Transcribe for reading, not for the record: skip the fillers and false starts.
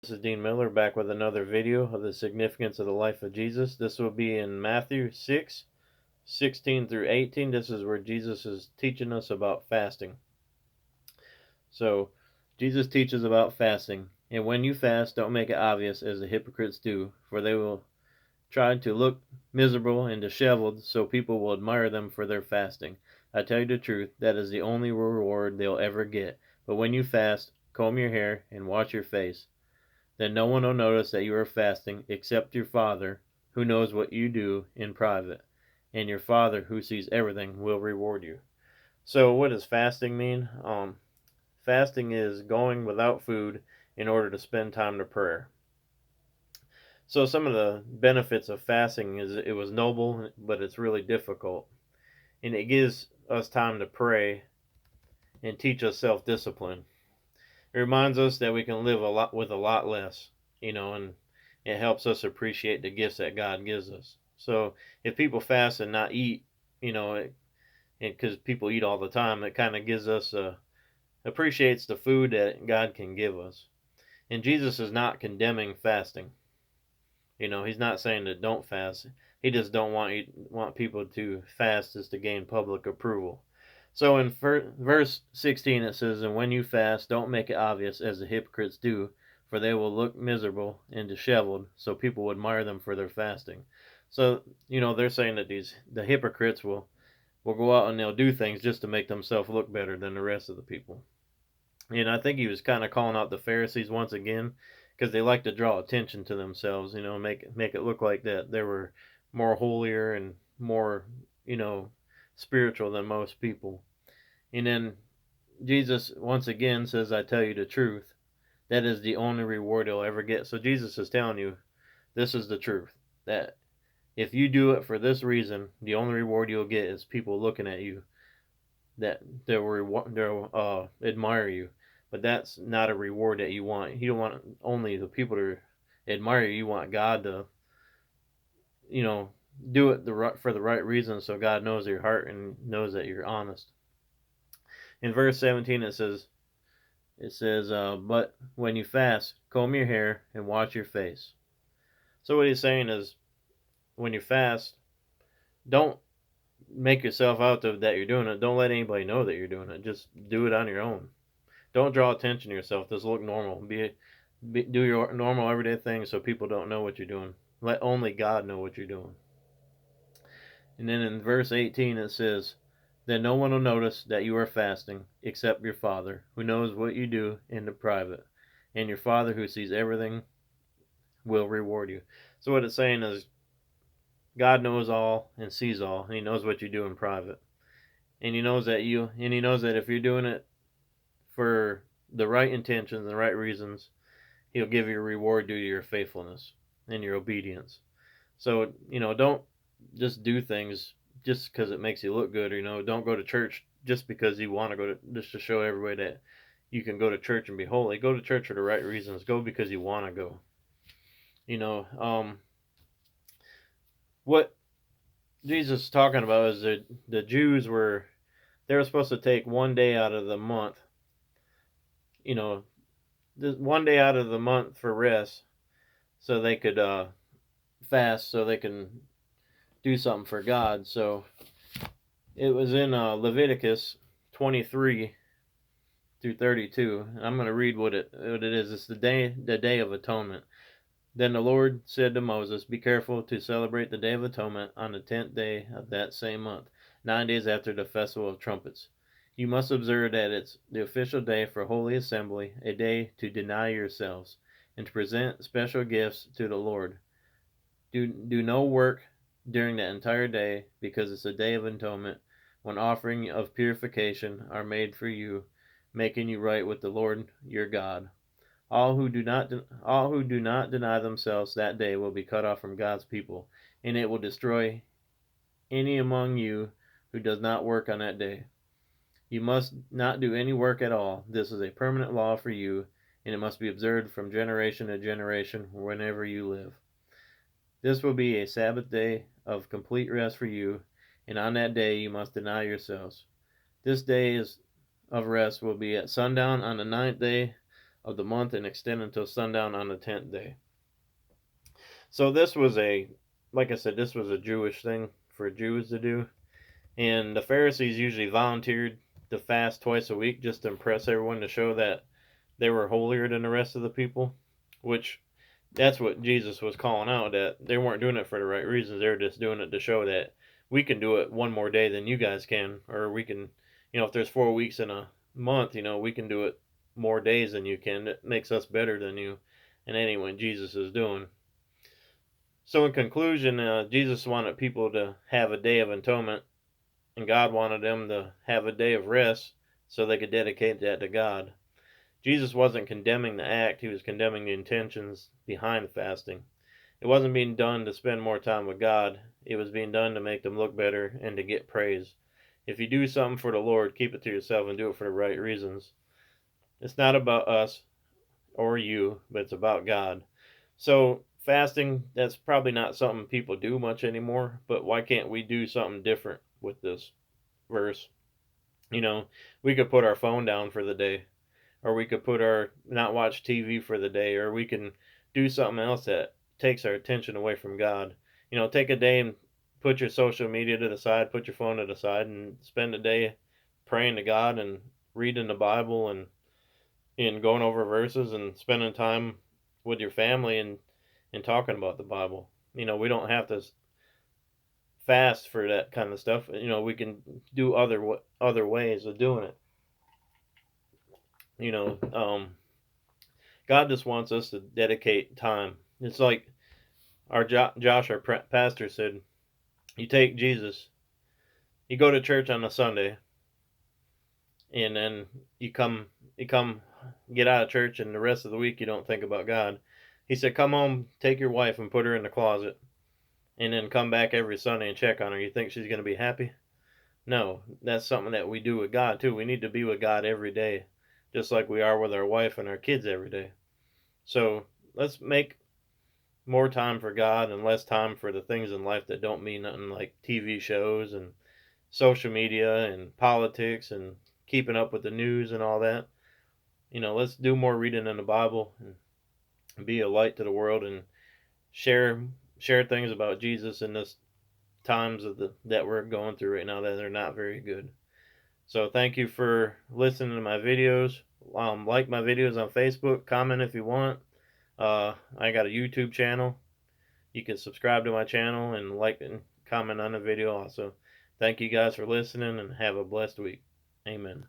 This is Dean Miller back with another video of the significance of the life of Jesus. This will be in Matthew 6:16 through 18. This is where Jesus is teaching us about fasting. So, Jesus teaches about fasting. And when you fast, don't make it obvious as the hypocrites do, for they will try to look miserable and disheveled so people will admire them for their fasting. I tell you the truth, that is the only reward they'll ever get. But when you fast, comb your hair and wash your face. Then no one will notice that you are fasting except your Father, who knows what you do in private. And your Father, who sees everything, will reward you. So, what does fasting mean? Fasting is going without food in order to spend time to prayer. So, some of the benefits of fasting is it was noble, but it's really difficult. And it gives us time to pray and teach us self discipline. It reminds us that we can live a lot with a lot less, and it helps us appreciate the gifts that God gives us. So if people fast and not eat, because people eat all the time, it kind of gives us appreciates the food that God can give us. And Jesus is not condemning fasting. He's not saying that don't fast. He just don't want people to fast just to gain public approval. So in verse 16 it says, "And when you fast, don't make it obvious as the hypocrites do, for they will look miserable and disheveled, so people will admire them for their fasting." So, they're saying that the hypocrites will go out and they'll do things just to make themselves look better than the rest of the people. And I think he was kind of calling out the Pharisees once again, because they like to draw attention to themselves, make it look like that they were more holier and more, spiritual than most people. And then Jesus once again says, "I tell you the truth. That is the only reward you'll ever get." So Jesus is telling you, this is the truth. That if you do it for this reason, the only reward you'll get is people looking at you, that they'll admire you. But that's not a reward that you want. You don't want only the people to admire you. You want God to, you know, do it for the right reason, so God knows your heart and knows that you're honest. In verse 17, it says, "But when you fast, comb your hair and wash your face." So what he's saying is, when you fast, don't make yourself out that you're doing it. Don't let anybody know that you're doing it. Just do it on your own. Don't draw attention to yourself. Just look normal. Do your normal everyday thing so people don't know what you're doing. Let only God know what you're doing. And then in verse 18 it says, "Then no one will notice that you are fasting except your Father, who knows what you do in the private. And your Father, who sees everything, will reward you." So what it's saying is, God knows all and sees all, and He knows what you do in private. And He knows that if you're doing it for the right intentions and the right reasons, He'll give you a reward due to your faithfulness and your obedience. So, don't just do things just because it makes you look good. Don't go to church just because you want to go to, just to show everybody that you can go to church and be holy. Go to church for the right reasons. Go because you want to go. You know, what Jesus is talking about is that the Jews they were supposed to take one day out of the month, you know, one day out of the month for rest, so they could fast, so they can do something for God. So it was in Leviticus 23 through 32. And I'm going to read what it is. It's the Day of Atonement. "Then the Lord said to Moses, 'Be careful to celebrate the Day of Atonement on the 10th day of that same month, 9 days after the Festival of Trumpets. You must observe that it's the official day for holy assembly, a day to deny yourselves, and to present special gifts to the Lord. Do no work during that entire day, because it's a day of atonement, when offering of purification are made for you, making you right with the Lord your God. All who do not deny themselves that day will be cut off from God's people, and it will destroy any among you who does not work on that day. You must not do any work at all. This is a permanent law for you, and it must be observed from generation to generation whenever you live. This will be a Sabbath day of complete rest for you, and on that day you must deny yourselves. This day of rest will be at sundown on the 9th day of the month and extend until sundown on the 10th day. So this was like I said, this was a Jewish thing for Jews to do. And the Pharisees usually volunteered to fast twice a week just to impress everyone, to show that they were holier than the rest of the people, which that's what Jesus was calling out, that they weren't doing it for the right reasons. They were just doing it to show that we can do it one more day than you guys can, or we can, if there's 4 weeks in a month, we can do it more days than you can. It makes us better than you and anyone Jesus is doing. So in conclusion, Jesus wanted people to have a day of atonement, and God wanted them to have a day of rest so they could dedicate that to God. Jesus wasn't condemning the act, he was condemning the intentions behind the fasting. It wasn't being done to spend more time with God, it was being done to make them look better and to get praise. If you do something for the Lord, keep it to yourself and do it for the right reasons. It's not about us or you, but it's about God. So, fasting, that's probably not something people do much anymore, but why can't we do something different with this verse? We could put our phone down for the day, or we could not watch TV for the day, or we can do something else that takes our attention away from God. Take a day and put your social media to the side, put your phone to the side, and spend a day praying to God and reading the Bible and going over verses and spending time with your family and talking about the Bible. We don't have to fast for that kind of stuff. We can do other ways of doing it. You know, um, God just wants us to dedicate time. It's like our Josh, our pastor, said. You take Jesus, you go to church on a Sunday, and then you come get out of church, and the rest of the week you don't think about God. He said, come home, take your wife and put her in the closet, and then come back every Sunday and check on her. You think she's going to be happy? No, that's something that we do with God too. We need to be with God every day, just like we are with our wife and our kids every day. So let's make more time for God and less time for the things in life that don't mean nothing, like TV shows and social media and politics and keeping up with the news and all that. Let's do more reading in the Bible and be a light to the world and share things about Jesus in this times that we're going through right now that are not very good. So thank you for listening to my videos. Like my videos on Facebook, comment if you want. I got a YouTube channel. You can subscribe to my channel and like and comment on the video also. Thank you guys for listening and have a blessed week. Amen.